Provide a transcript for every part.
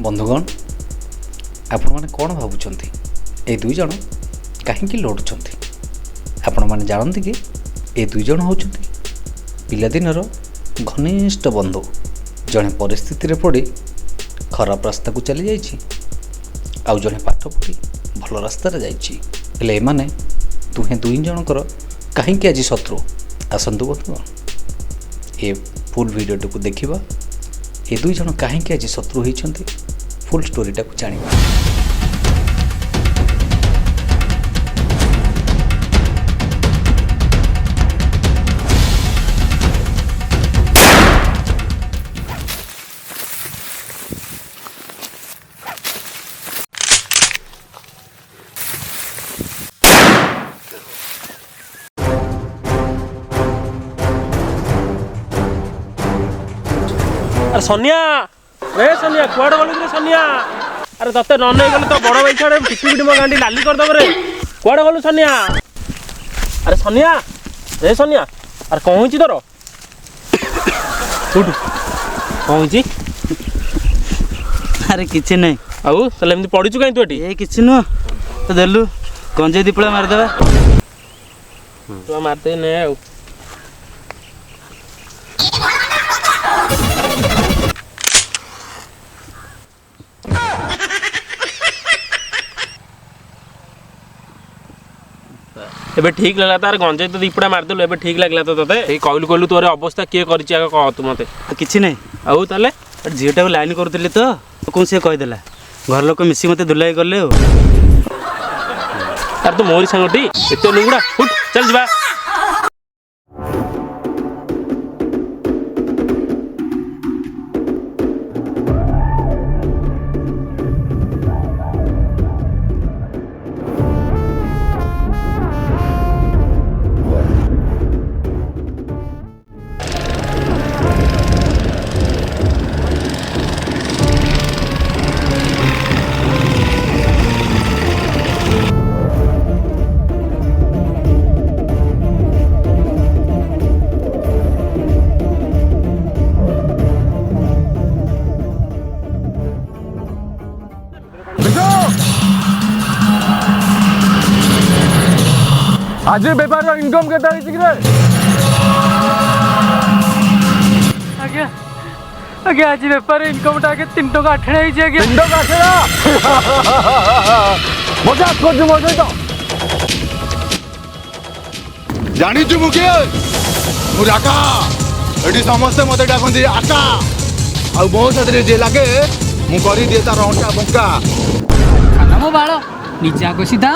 बंधुगण आपण मैंने कौन भावुंट ये दुई जन कहीं लड़ुंट आपण मैंने जानते कि ये दुई जन होती पिलादिनर घनिष्ठ बंधु जड़े परिस्थिति रे पड़ी खराब रास्ता को चली जाइए आउ जड़े पाठ पढ़ी भल रास्तार जाइए एमाने तुहे दुई जनकर कहीं आज शत्रु आसतु बंधुगण ये फुल वीडियो को देखा ये दुई जन कहीं आज शत्रु होती फुल स्टोरीटा को जाना। अरे सोनिया ए सोनिया कुआड़े गलु रे सोनिया अरे तते न नहीं गले तो बड़ भाई छाड़े पिटी पिटी मो गांडी लाली कर दब रे कुआड़े गलु सोनिया अरे सोनिया ए सोनिया अरे कौन होची तोर उठ कौन होची अरे किछि नहीं आउ तले एमती पडिचु काई तू एटी ए किछि न तो देलु कंजे दीपड़ा मार देबा तो मारते ने आउ एबे ठीक लगला तार गंजे तो दीपड़ा मारदेलु एबे ठीक लागला तो तते ए कहलु कहलु तोरे अवस्था के करिछि आगे कह तू मते किछि नहीं आउ ताले झीटा को लाइन करतली तो कोन से कह देला घर लोक मिसी मते दुलाई गले हो अरे तो मोरी संगटी एते लुगड़ा उठ चल जबा आज बेपार इनकम केता होइछि कि रे आज्ञा आज्ञा आज बेपार इनकम टा के 3 टका 8 होइछि आज्ञा 3 टका 8 मजाक करछु मो सहित जानी छु मुके मु राका एडी समस्त मते डाकंदी आका आ मो साथरे जे लागे मु करी दे तार अंटा बंका खाना मो बाळ नीचा को सीधा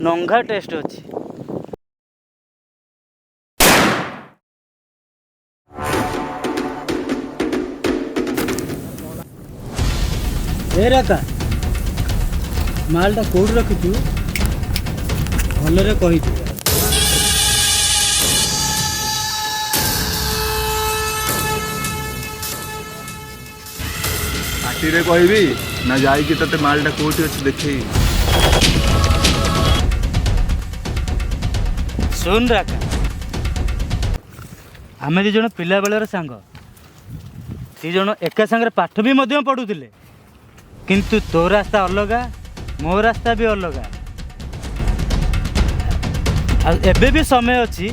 नंगा टेस्ट अच्छी का मालटा कौट रखिचु भलरे कही पार्टी रे कहबी ना जाई कि तते मालटा कोठी अछि देखै सुन राका आमे दी जण पिला बेलर सांग दी जण एका संगे पाठ भी मध्यम पढुतिले किंतु तो रास्ता अलगा मो रास्ता भी अलगा आ एबे भी समय अछि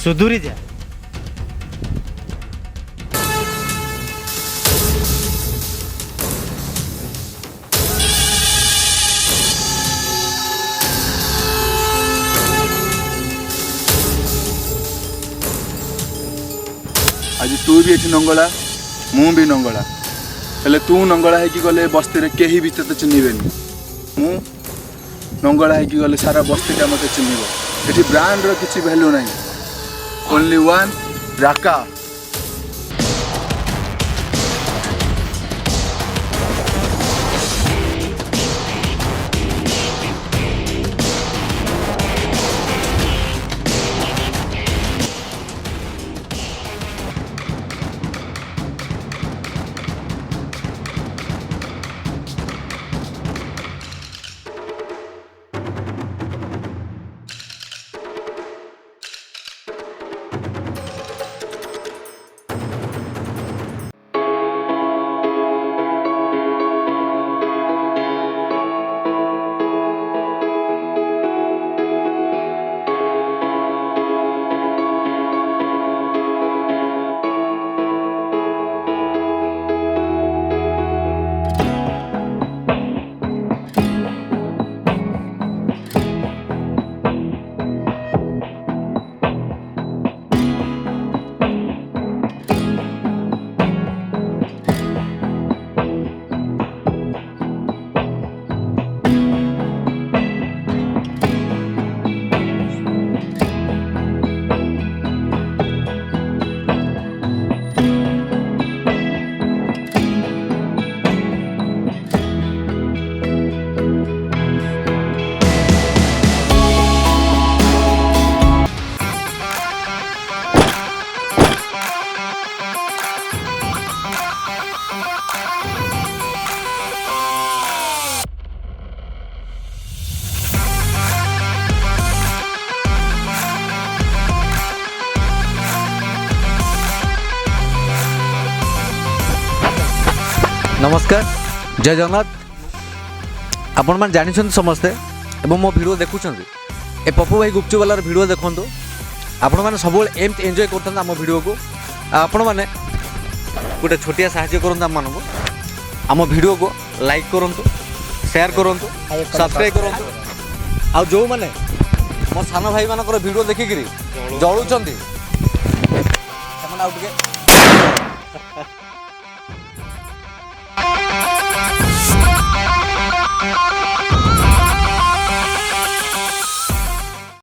सुधुरी जा आज तू भी एठी नंगला मु भी नंगला हेले तू नंगला है कि गले बस्ती रे केही भी तते चिन्हिबेनी मु नंगला है कि गले सारा बस्ती का मते चिन्हिबो एठी ब्रांड रो किछि वैल्यू नाही ओनली वन राका नमस्कार जय जगन्नाथ आपण मैंने जानी समस्ते एवं मो भिड देखुं ए पप्पू भाई गुपचुप वालार भिड देखूँ आपण मैंने सब एमती एंजॉय करते आम भिड को आपण मैंने गोटे छोटिया साहाଯ୍य करते आम मानक आम भिड को लाइक करूँ शेयर करूँ सब्सक्राइब करूँ आ जो मैंने मो सान भाई मानकर भिड देखिक जलुंट